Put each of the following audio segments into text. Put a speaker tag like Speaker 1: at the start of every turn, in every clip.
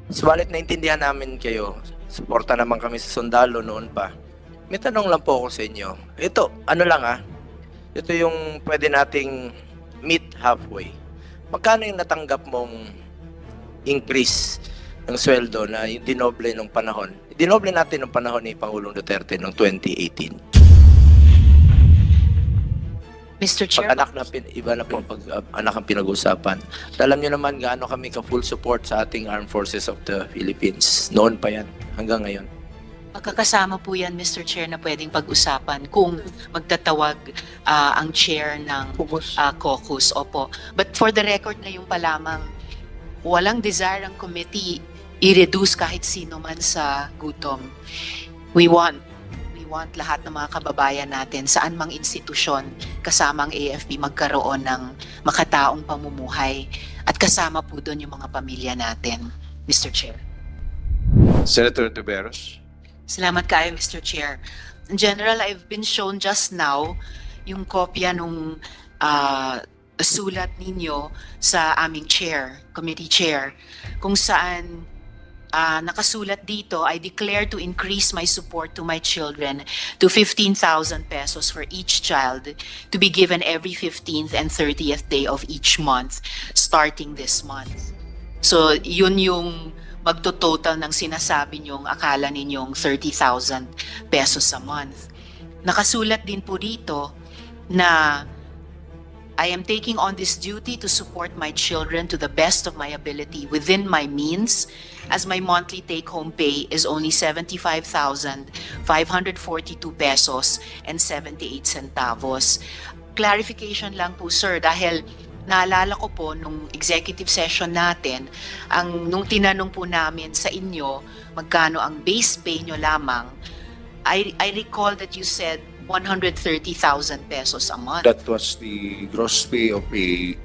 Speaker 1: Subalit naintindihan namin kayo. Suporta naman kami sa sundalo noon pa. May tanong lang po ako sa inyo. Ito, ano lang ito yung pwede nating meet halfway. Magkano yung natanggap mong increase ng sweldo na yung dinoble nung panahon? Dinoble natin nung panahon ni Pangulong Duterte noong 2018.
Speaker 2: Mr. Chair,
Speaker 1: Pag-anak na iba na po pag-anak ang pinag-usapan. Alam niyo naman gaano kami ka-full support sa ating Armed Forces of the Philippines. Noon pa yan, hanggang ngayon.
Speaker 2: magkakasama po yan, Mr. Chair, na pwedeng pag-usapan kung magtatawag ang chair ng caucus. Opo. But for the record ngayon pa lamang, walang desire ang committee i-reduce kahit sino man sa gutom. We want lahat ng mga kababayan natin saan mang institusyon kasama ang AFP magkaroon ng makataong pamumuhay at kasama po doon yung mga pamilya natin, Mr. Chair.
Speaker 3: Senator Tiveros.
Speaker 2: Salamat kayo, Mr. Chair. In general, I've been shown just now yung kopya nung sulat ninyo sa aming chair, committee chair, kung saan nakasulat dito, I declare to increase my support to my children to 15,000 pesos for each child to be given every 15th and 30th day of each month starting this month. So yun yung magto-total ng sinasabi nyong akala ninyong 30,000 pesos a month. Nakasulat din po dito na I am taking on this duty to support my children to the best of my ability within my means, as my monthly take-home pay is only 75,542 pesos and 78 centavos. Clarification lang po, sir, dahil naalala ko po nung executive session natin, nung tinanong po namin sa inyo magkano ang base pay nyo lamang, I recall that you said 130,000 pesos a month.
Speaker 3: That was the gross pay of a,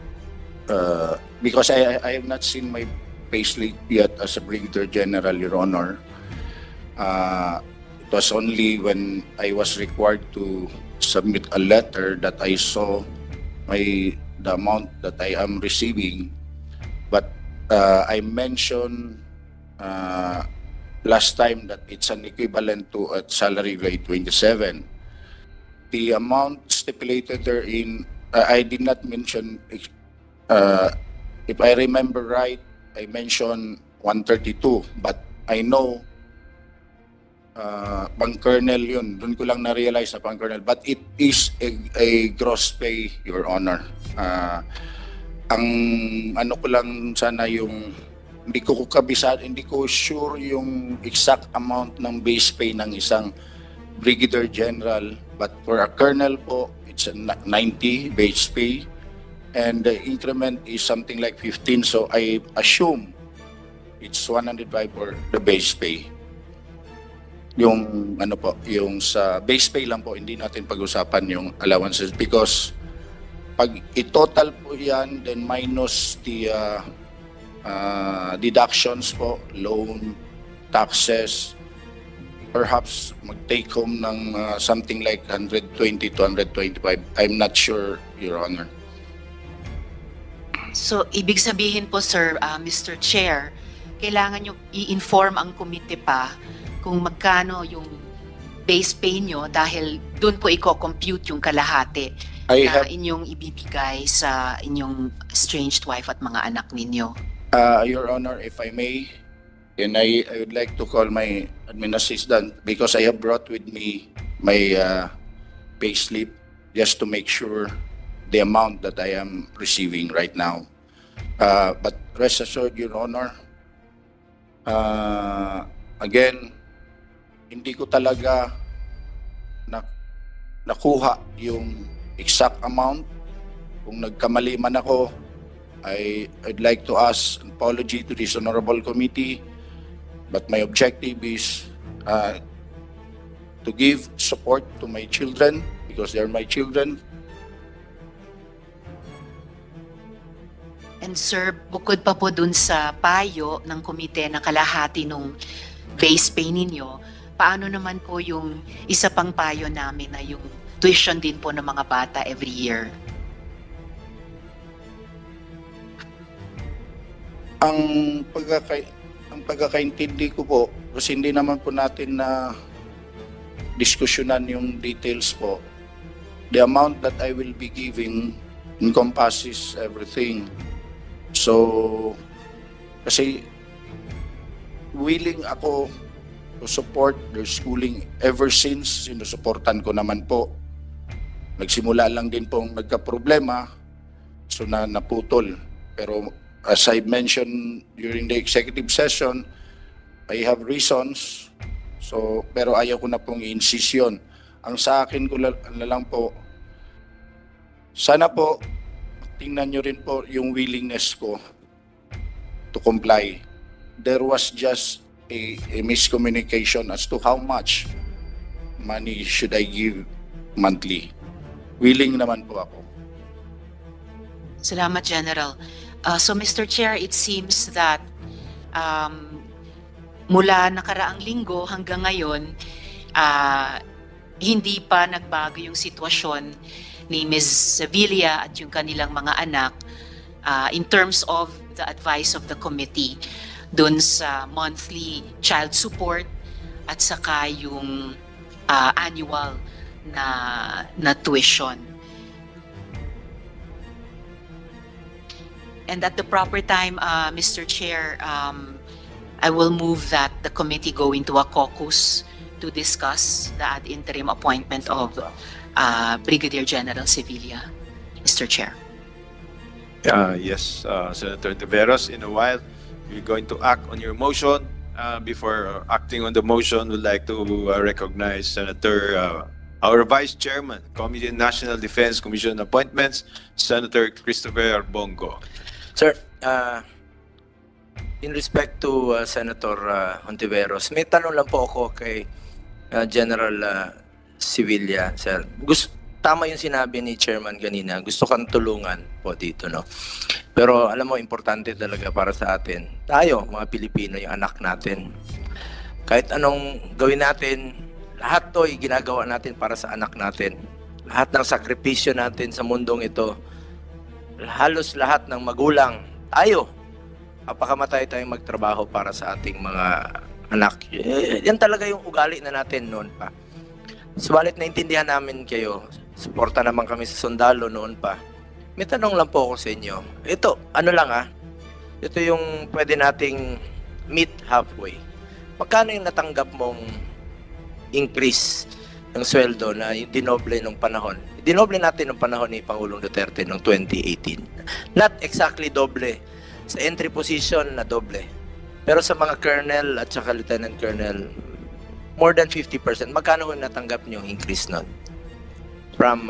Speaker 3: because I have not seen my payslip yet as a Brigadier General, Your Honor. It was only when I was required to submit a letter that I saw the amount that I am receiving. But I mentioned last time that it's an equivalent to a salary grade 27. The amount stipulated therein, I did not mention, if I remember right, I mentioned 132, but I know pang colonel yun, dun ko lang na-realize na pang colonel, but it is a gross pay, Your Honor. Ang ano ko lang sana yung, hindi ko kabisado, hindi ko sure yung exact amount ng base pay ng isang Brigadier General, but for a colonel po, it's a 90 base pay, and the increment is something like 15, so I assume it's 105 for the base pay. Yung ano po, yung sa base pay lang po, hindi natin pag-usapan yung allowances because pag i-total po yan, then minus the deductions po, loan, taxes, perhaps mag-take home ng something like 120 to 125. I'm not sure, Your Honor.
Speaker 2: So, ibig sabihin po, sir, Mr. Chair, kailangan nyo i-inform ang komite pa kung magkano yung base pay nyo dahil doon po i-compute yung kalahati na inyong ibibigay sa inyong estranged wife at mga anak ninyo.
Speaker 3: Your Honor, if I may, and I would like to call my admin assistant because I have brought with me my payslip just to make sure the amount that I am receiving right now. But rest assured, Your Honor, again, hindi ko talaga nakuha yung exact amount. Kung nagkamali man ako, I'd like to ask an apology to this honorable committee. But my objective is to give support to my children because they're my children.
Speaker 2: And sir, bukod pa po dun sa payo ng komite na kalahati nung base pay ninyo, paano naman po yung isa pang payo namin na yung tuition din po ng mga bata every year?
Speaker 3: Ang ang pagkakaintindi ko po, kasi hindi naman po natin na diskusyonan yung details po. The amount that I will be giving encompasses everything. So, kasi willing ako to support their schooling ever since sinusuportan ko naman po. Nagsimula lang din pong nagka-problema, so naputol. Pero as I mentioned during the executive session, I have reasons. So, pero ayaw ko na pong i-insist yun. Ang sa akin ko na lang po, sana po, tingnan nyo rin po yung willingness ko to comply. There was just a miscommunication as to how much money should I give monthly. Willing naman po ako.
Speaker 2: Salamat, General. So, Mr. Chair, it seems that mula nakaraang linggo hanggang ngayon, hindi pa nagbago yung sitwasyon ni Ms. Sevilla at yung kanilang mga anak in terms of the advice of the committee dun sa monthly child support at saka yung annual na tuition. And at the proper time, Mr. Chair, I will move that the committee go into a caucus to discuss the ad interim appointment of Brigadier General Sevilla. Mr. Chair.
Speaker 4: Yes, Senator Tiveros, in a while, we're going to act on your motion. Before acting on the motion, we'd like to recognize Senator, our Vice Chairman, Committee on National Defense Commission Appointments, Senator Christopher Bongo.
Speaker 1: Sir, in respect to Senator Hontiveros, may tanong lang po ako kay General Sevilla, sir. Tama yung sinabi ni Chairman kanina, gusto kang tulungan po dito, no? Pero alam mo, importante talaga para sa atin. Tayo, mga Pilipino, yung anak natin. Kahit anong gawin natin, lahat to ginagawa natin para sa anak natin. Lahat ng sakripisyo natin sa mundong ito, halos lahat ng magulang, tayo, kapakamatay tayong magtrabaho para sa ating mga anak. Yan talaga yung ugali na natin noon pa. Subalit naintindihan namin kayo, suporta naman kami sa sundalo noon pa. May tanong lang po ako sa inyo. Ito, ano lang ito yung pwede nating meet halfway. Magkano yung natanggap mong increase ng sweldo na yung dinoble nung panahon? Dinoble natin nung panahon ni Pangulong Duterte noong 2018. Not exactly doble. Sa entry position na doble. Pero sa mga colonel at saka lieutenant colonel, more than 50%. Magkano yung natanggap nyo increase nun? From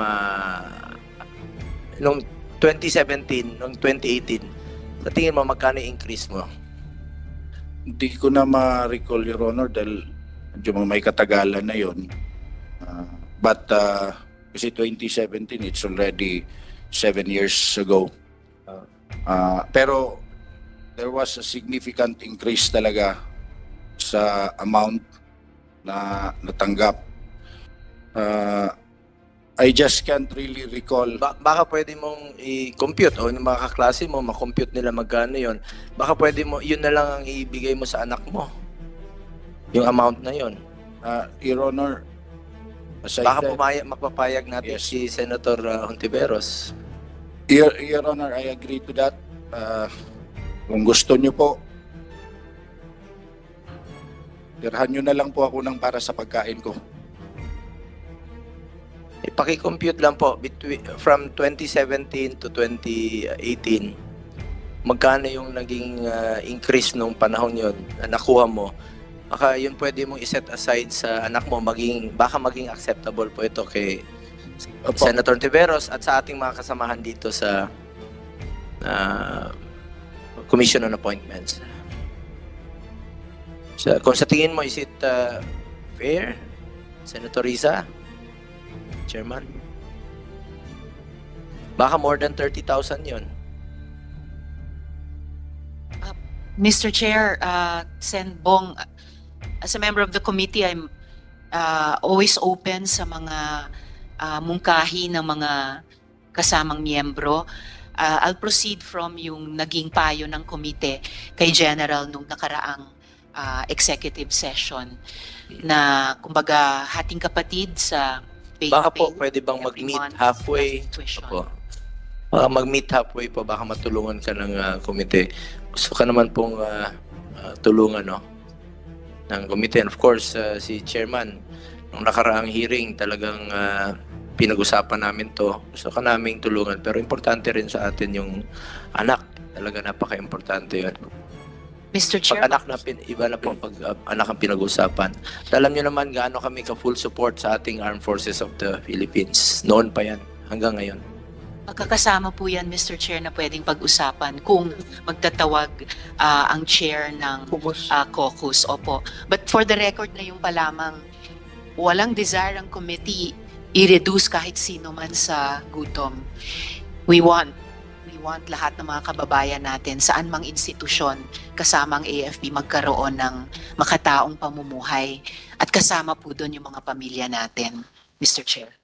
Speaker 1: nung 2017, nung 2018, sa tingin mo magkano yung increase mo?
Speaker 3: Hindi ko na ma-recall, Your Honor, dahil medyo may katagalan na yun. But kasi 2017, it's already 7 years ago. Pero there was a significant increase talaga sa amount na natanggap. I just can't really recall.
Speaker 1: Baka pwede mong i-compute o yung mga kaklase mo, makompute nila magkano yon. Baka pwede mo, yun na lang ang ibigay mo sa anak mo. Yung amount na yon.
Speaker 3: Your Honor, as I
Speaker 1: Baka
Speaker 3: said,
Speaker 1: mapapayag natin
Speaker 3: Yes.
Speaker 1: si Senator Hontiveros.
Speaker 3: Your Honor, I agree to that. Kung gusto nyo po, tirahan nyo na lang po ako ng para sa pagkain ko.
Speaker 1: Ipaki-compute lang po from 2017 to 2018. Magkano yung naging increase nung panahon yon na nakuha mo? Baka yun pwede mong iset aside sa anak mo, baka maging acceptable po ito kay
Speaker 3: Opo.
Speaker 1: Senator Tiveros at sa ating mga kasamahan dito sa Commission on Appointments. So, kung sa tingin mo, is it fair? Senator Risa? Chairman? Baka more than 30,000 yun.
Speaker 2: Mr. Chair, Sen Bong, as a member of the committee, I'm always open sa mga mungkahi ng mga kasamang miyembro. I'll proceed from yung naging payo ng komite kay General nung nakaraang executive session na kumbaga hating kapatid sa base
Speaker 1: Baka po
Speaker 2: pay
Speaker 1: pwede bang
Speaker 2: every
Speaker 1: mag-meet
Speaker 2: month
Speaker 1: halfway?
Speaker 2: plus tuition.
Speaker 1: Opo. Baka mag-meet halfway po, baka matulungan ka ng komite. Gusto ka naman pong tulungan, no? Ng komite. And of course, si chairman, nung nakaraang hearing, talagang pinag-usapan namin to. Gusto ka naming tulungan. Pero importante rin sa atin yung anak. Talaga napaka-importante yun.
Speaker 2: Mr. Chair,
Speaker 1: Pag anak na, iba na po pag anak ang pinag-usapan. Alam nyo naman gaano kami ka-full support sa ating Armed Forces of the Philippines. Noon pa yan, hanggang ngayon.
Speaker 2: magkakasama po yan, Mr. Chair, na pwedeng pag-usapan kung magtatawag ang chair ng caucus. Opo. But for the record na yung pa lamang, walang desire ang committee i-reduce kahit sino man sa gutom. We want lahat ng mga kababayan natin saan mang institusyon kasama ang AFP magkaroon ng makataong pamumuhay at kasama po doon yung mga pamilya natin, Mr. Chair.